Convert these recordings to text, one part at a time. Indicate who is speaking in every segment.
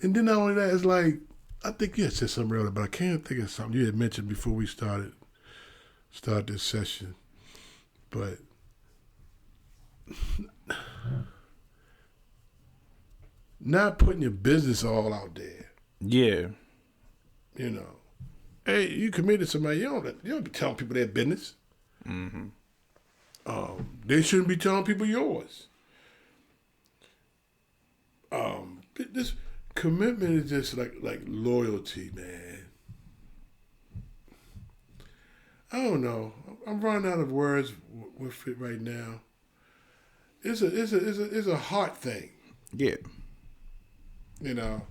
Speaker 1: And then not only that, it's like I think you had said something earlier, but I can't think of something you had mentioned before we start this session. But not putting your business all out there.
Speaker 2: Yeah.
Speaker 1: You know, hey, you committed somebody. You don't be telling people their business.
Speaker 2: Mm-hmm.
Speaker 1: They shouldn't be telling people yours. This commitment is just like loyalty, man. I don't know. I'm running out of words with it right now. It's a heart thing.
Speaker 2: Yeah.
Speaker 1: You know.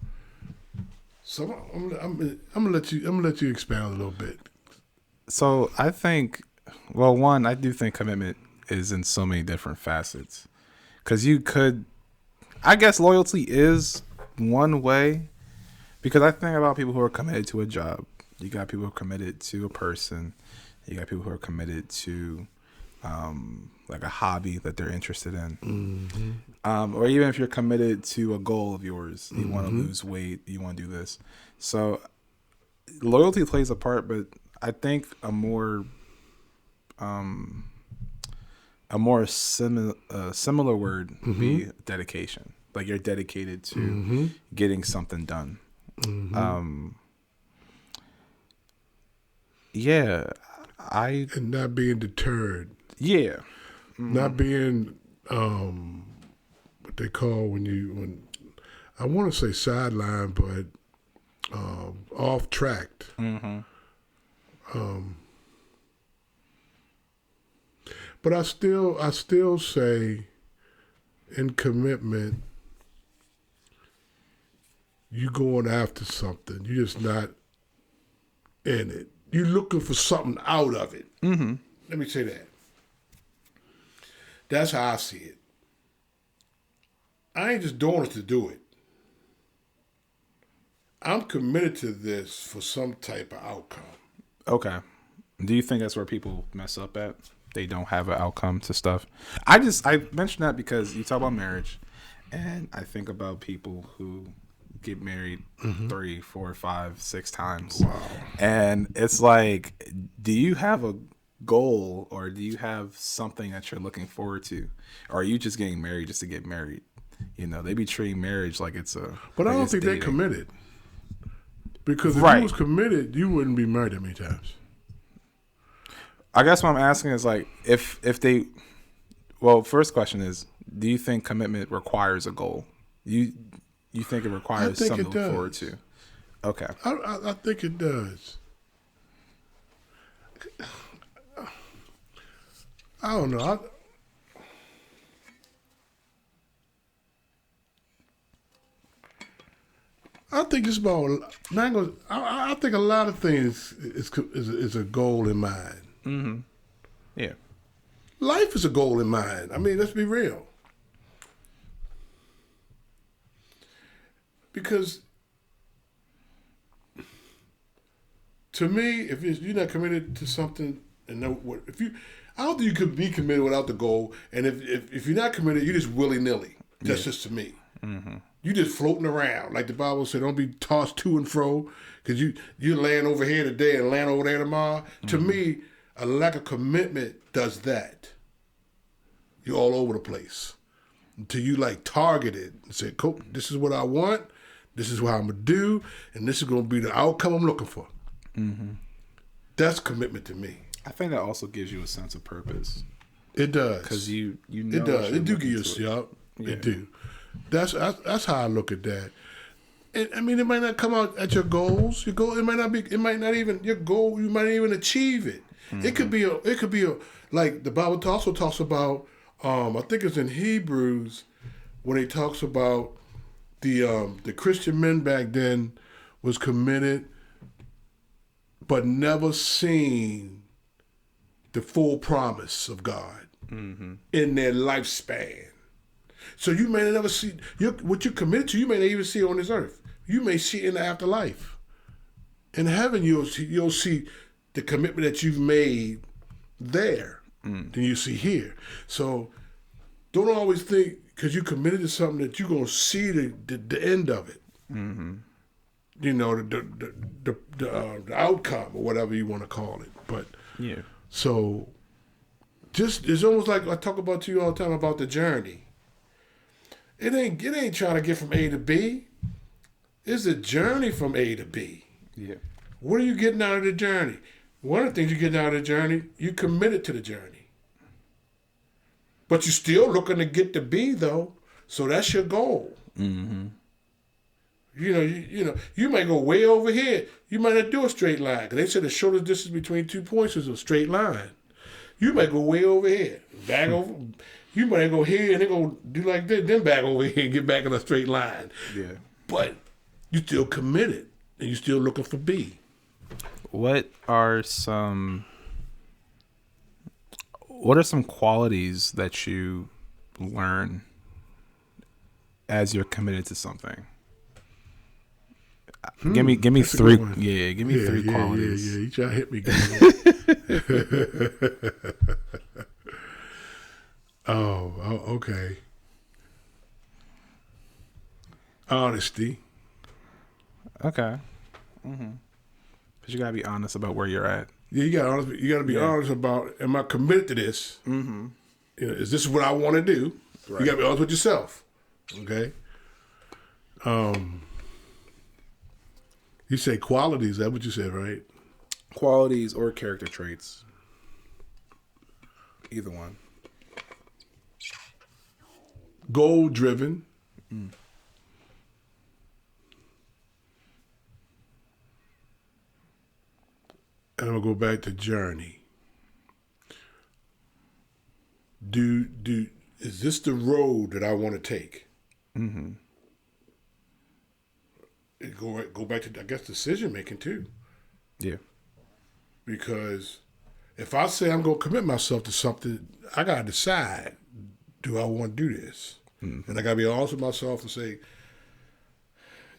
Speaker 1: So I'm gonna let you expound a little bit.
Speaker 2: So I think, well, one, I do think commitment is in so many different facets. Because I guess loyalty is one way. Because I think about people who are committed to a job. You got people who are committed to a person. You got people who are committed to like a hobby that they're interested in.
Speaker 1: Mm-hmm.
Speaker 2: Or even if you're committed to a goal of yours, you want to lose weight, you want to do this. So loyalty plays a part, but I think a more similar word would be dedication. Like you're dedicated to getting something done. Yeah,
Speaker 1: and not being deterred.
Speaker 2: Yeah.
Speaker 1: Not being what they call when I want to say sideline, but off tracked. But I still say in commitment, you going after something. You're just not in it. You're looking for something out of it. Let me say that. That's how I see it. I ain't just doing it to do it. I'm committed to this for some type of outcome.
Speaker 2: Okay. Do you think that's where people mess up at? They don't have an outcome to stuff. I mentioned that because you talk about marriage, and I think about people who get married 3, 4, 5, 6 times.
Speaker 1: Wow.
Speaker 2: And it's like, do you have a goal or do you have something that you're looking forward to? Or are you just getting married just to get married? You know, they be treating marriage like it's a...
Speaker 1: But I don't think they're committed. Because if you was committed, you wouldn't be married that many times.
Speaker 2: I guess what I'm asking is like, if they... Well, first question is, do you think commitment requires a goal? You think it requires something to look forward to? Okay.
Speaker 1: I think it does. I don't know. I think it's about. I think a lot of things is a goal in mind.
Speaker 2: Yeah.
Speaker 1: Life is a goal in mind. I mean, let's be real. Because to me, if you're not committed to something, I don't think you could be committed without the goal. And if you're not committed, you're just willy nilly. That's just to me. You just floating around, like the Bible said. Don't be tossed to and fro, because you're laying over here today and laying over there tomorrow. To me, a lack of commitment does that. You're all over the place until you like target it and say, "Cool, this is what I want. This is what I'm gonna do, and this is gonna be the outcome I'm looking for." That's commitment to me.
Speaker 2: I think that also gives you a sense of purpose.
Speaker 1: It does,
Speaker 2: because you know
Speaker 1: it does. It do give you a It do. That's how I look at that. And I mean, it might not come out at your goals. Your goal, it might not even your goal. You might not even achieve it. It could be a like the Bible also talks about. I think it's in Hebrews when it talks about the Christian men back then was committed, but never seen the full promise of God in their lifespan. So you may never see what you're committed to. You may not even see it on this earth. You may see it in the afterlife. In heaven, you'll see the commitment that you've made there than you see here. So don't always think because you're committed to something that you're gonna see the end of it. You know, the outcome or whatever you want to call it. But
Speaker 2: Yeah.
Speaker 1: so, just it's almost like I talk about to you all the time about the journey. It ain't trying to get from A to B. It's a journey from A to B.
Speaker 2: Yeah.
Speaker 1: What are you getting out of the journey? One of the things you're getting out of the journey, you committed to the journey. But you're still looking to get to B though, so that's your goal.
Speaker 2: Mm-hmm.
Speaker 1: You know, you might go way over here. You might not do a straight line. 'Cause they said the shortest distance between 2 points is a straight line. You might go way over here, back over. You might go here and then go do like this, then back over here and get back in a straight line.
Speaker 2: Yeah.
Speaker 1: But you still committed, and you still looking for B.
Speaker 2: What are some qualities that you learn as you're committed to something? Give me
Speaker 1: That's a
Speaker 2: three.
Speaker 1: good one.
Speaker 2: Yeah, give me three qualities.
Speaker 1: Yeah. You try to hit me. Oh, okay. Honesty.
Speaker 2: Okay. Because you gotta be honest about where you're at.
Speaker 1: Yeah, you got to be honest about, am I committed to this?
Speaker 2: Mm-hmm.
Speaker 1: You know, is this what I want to do?
Speaker 2: Right.
Speaker 1: You got to be honest with yourself. Okay. You say qualities. That's what you said, right?
Speaker 2: Qualities or character traits. Either one.
Speaker 1: Goal driven. And I'm gonna go back to journey. Is this the road that I want to take?
Speaker 2: Mm-hmm.
Speaker 1: Go back to, I guess, decision making too.
Speaker 2: Yeah.
Speaker 1: Because if I say I'm gonna commit myself to something, I gotta decide: do I want to do this? And I gotta be honest with myself and say,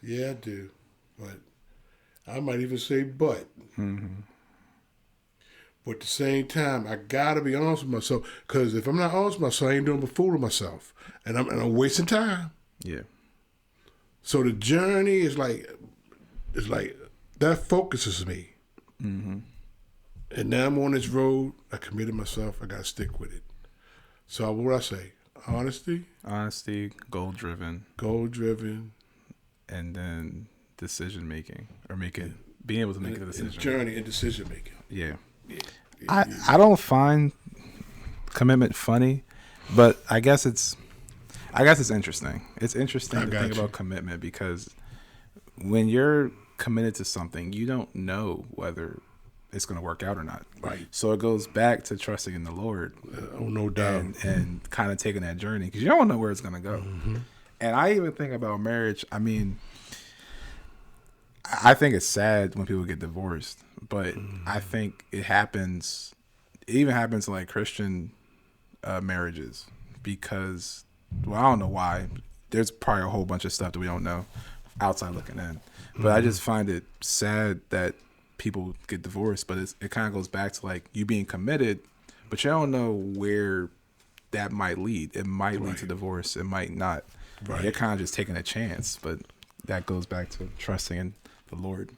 Speaker 1: yeah, I do. But I might even say, but.
Speaker 2: Mm-hmm.
Speaker 1: But at the same time, I gotta be honest with myself, because if I'm not honest with myself, I ain't doing but fooling myself, and I'm wasting time.
Speaker 2: Yeah.
Speaker 1: So the journey is like that focuses me.
Speaker 2: Mm-hmm.
Speaker 1: And now I'm on this road. I committed myself. I gotta stick with it. So what would I say? Honesty,
Speaker 2: goal driven,
Speaker 1: and
Speaker 2: then decision making, or being able to make a decision.
Speaker 1: Journey and decision making.
Speaker 2: Yeah.
Speaker 1: Yeah.
Speaker 2: I don't find commitment funny, but I guess it's interesting. It's interesting to think about commitment, because when you're committed to something, you don't know whether it's going to work out or not.
Speaker 1: Right.
Speaker 2: So it goes back to trusting in the Lord.
Speaker 1: Oh, no doubt.
Speaker 2: And kind of taking that journey, because you don't know where it's going to go.
Speaker 1: Mm-hmm.
Speaker 2: And I even think about marriage. I mean, I think it's sad when people get divorced, but I think it even happens in like Christian marriages, because, well, I don't know why. There's probably a whole bunch of stuff that we don't know outside looking in. But I just find it sad that people get divorced, but it kind of goes back to like you being committed, but you don't know where that might lead. It might lead to divorce. It might not.
Speaker 1: Right.
Speaker 2: You're kind of just taking a chance, but that goes back to trusting in the Lord.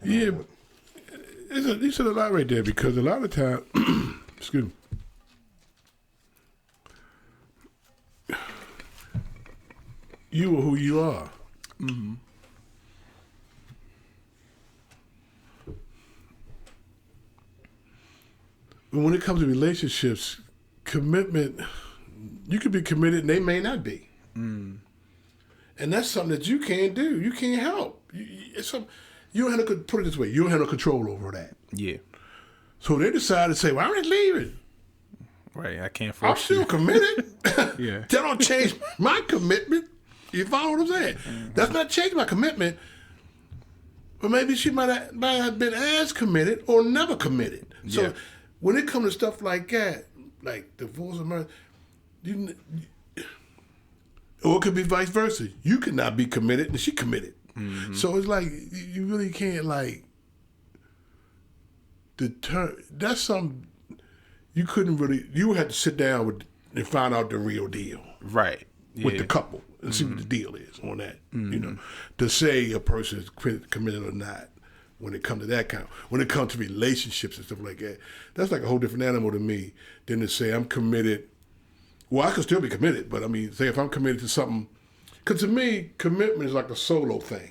Speaker 1: Yeah, you said a lot right there, because a lot of time, excuse me, you are who you are.
Speaker 2: Mm-hmm.
Speaker 1: But when it comes to relationships, commitment, you could be committed and they may not be.
Speaker 2: Mm.
Speaker 1: And that's something that you can't do. You can't help. You don't have to, put it this way, you don't have no control over that.
Speaker 2: Yeah.
Speaker 1: So they decide to say, well, I'm not leaving.
Speaker 2: Right. I can't
Speaker 1: I'm
Speaker 2: force
Speaker 1: still
Speaker 2: you.
Speaker 1: committed.
Speaker 2: Yeah.
Speaker 1: That don't change my commitment. You follow what I'm saying? That's not changing my commitment. But maybe she might have been as committed or never committed. So
Speaker 2: Yeah.
Speaker 1: when it comes to stuff like that, like divorce or marriage, or it could be vice versa. You could not be committed and she committed. Mm-hmm. So it's like you really can't like that's something you would have to sit down with and find out the real deal.
Speaker 2: Right. Yeah.
Speaker 1: With the couple. and see what the deal is on that. You know, to say a person is committed or not. When it comes to that kind, when it comes to relationships and stuff like that, that's like a whole different animal to me than to say I'm committed. Well, I could still be committed, but I mean, say if I'm committed to something, because to me, commitment is like a solo thing.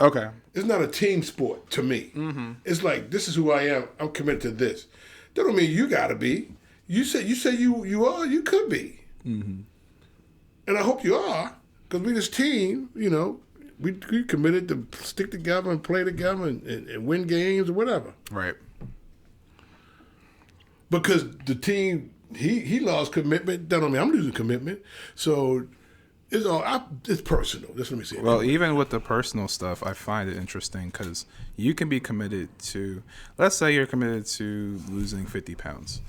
Speaker 2: Okay.
Speaker 1: It's not a team sport to me. It's like, this is who I am. I'm committed to this. That don't mean you got to be. You say you are. You could be. And I hope you are, because we this team, you know. We committed to stick together and play together and win games or whatever.
Speaker 2: Right.
Speaker 1: Because the team, he lost commitment. That don't mean I'm losing commitment. So it's personal. Just let me say.
Speaker 2: Well, even with the personal stuff, I find it interesting because you can be committed to, let's say you're committed to losing 50 pounds.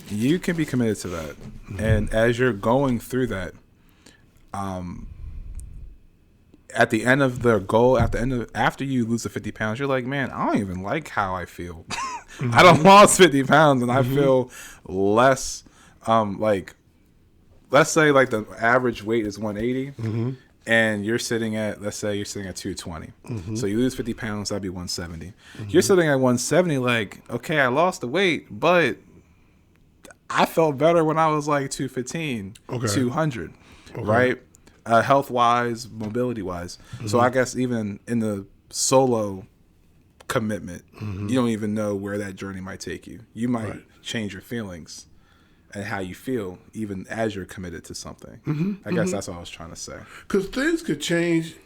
Speaker 2: You can be committed to that. And as you're going through that, at the end of the goal, after you lose the 50 pounds, you're like, man, I don't even like how I feel. I don't lost 50 pounds and I feel less, like, let's say like the average weight is 180 and you're sitting at, let's say you're sitting at 220. So you lose 50 pounds, that'd be 170. You're sitting at 170 like, okay, I lost the weight, but I felt better when I was like 215, 200, right? Health-wise, mobility-wise. So I guess even in the solo commitment, you don't even know where that journey might take you. You might change your feelings and how you feel even as you're committed to something. I guess that's what I was trying to say.
Speaker 1: Because things could change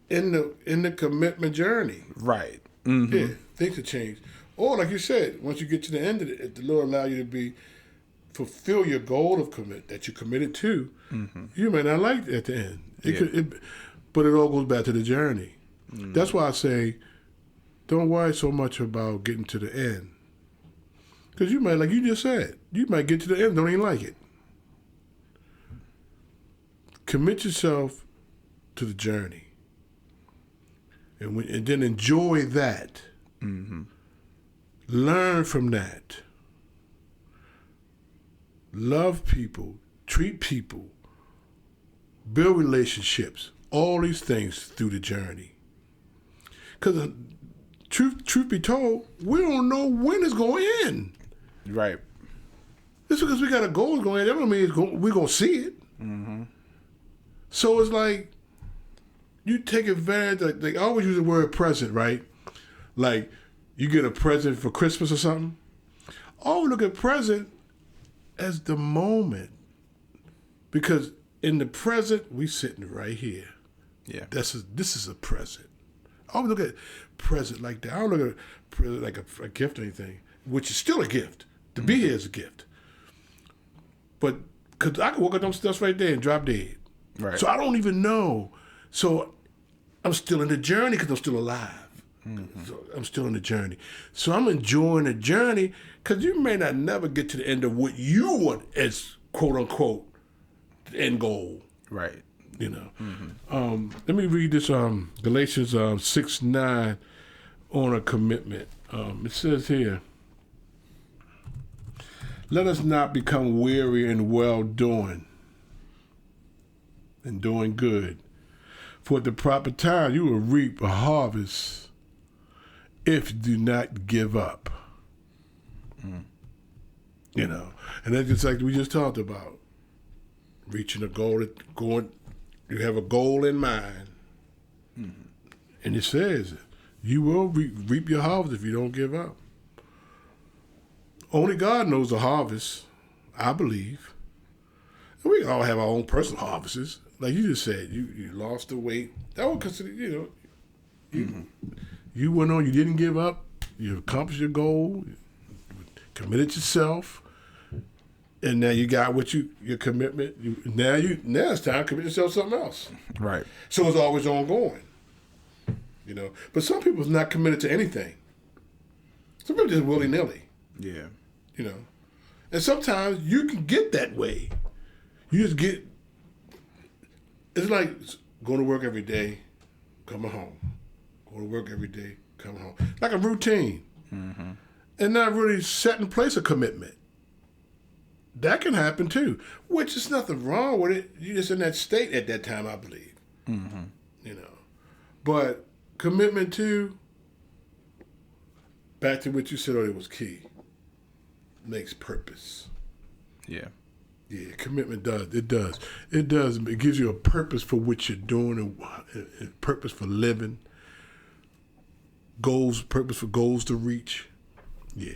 Speaker 1: in the commitment journey.
Speaker 2: Right.
Speaker 1: Yeah, things could change. Or like you said, once you get to the end of it, if the Lord allow you to fulfill your goal of commit that you committed to, you may not like it at the end. But it all goes back to the journey. That's why I say, don't worry so much about getting to the end. Because you might, like you just said, you might get to the end, don't even like it. Commit yourself to the journey. And then enjoy that. Learn from that. Love people, treat people, build relationships, all these things through the journey. Because truth be told, we don't know when it's going to end.
Speaker 2: Right.
Speaker 1: Just because we got a goal going in, that don't mean we're going to see it. So it's like, you take advantage, like I always use the word present, right? Like, you get a present for Christmas or something. I always look at present as the moment. Because in the present, we sitting right here.
Speaker 2: Yeah.
Speaker 1: This is a present. I always look at present like that. I don't look at present like a gift or anything, which is still a gift. To be here is a gift. But, because I can walk up them steps right there and drop dead.
Speaker 2: Right. So
Speaker 1: I don't even know. So I'm still in the journey because I'm still alive. So I'm still in the journey. So I'm enjoying the journey because you may not never get to the end of what you want as quote unquote the end goal.
Speaker 2: Right.
Speaker 1: You know. Let me read this Galatians 6:9 on a commitment. It says here, let us not become weary in well doing and doing good. For at the proper time you will reap a harvest if you do not give up. You know, and that's just like we just talked about. Reaching a goal, you have a goal in mind. And it says, you will reap your harvest if you don't give up. Only God knows the harvest, I believe. And we all have our own personal harvests. Like you just said, you lost the weight. That would consider, you know, you went on, you didn't give up, you accomplished your goal, you committed yourself, and now you got what your commitment. Now it's time to commit yourself to something else.
Speaker 2: Right.
Speaker 1: So it's always ongoing. You know. But some people's not committed to anything. Some people just willy-nilly.
Speaker 2: Yeah.
Speaker 1: You know. And sometimes you can get that way. You just get, it's like going to work every day, coming home. Go to work every day, come home. Like a routine. And not really set in place a commitment. That can happen too, which is nothing wrong with it. You're just in that state at that time, I believe.
Speaker 2: Mm-hmm.
Speaker 1: You know, but commitment to, back to what you said earlier was key. Makes purpose.
Speaker 2: Yeah.
Speaker 1: Yeah, commitment does. It does. It does. It gives you a purpose for what you're doing, and purpose for living. Goals, purpose for goals to reach. Yeah,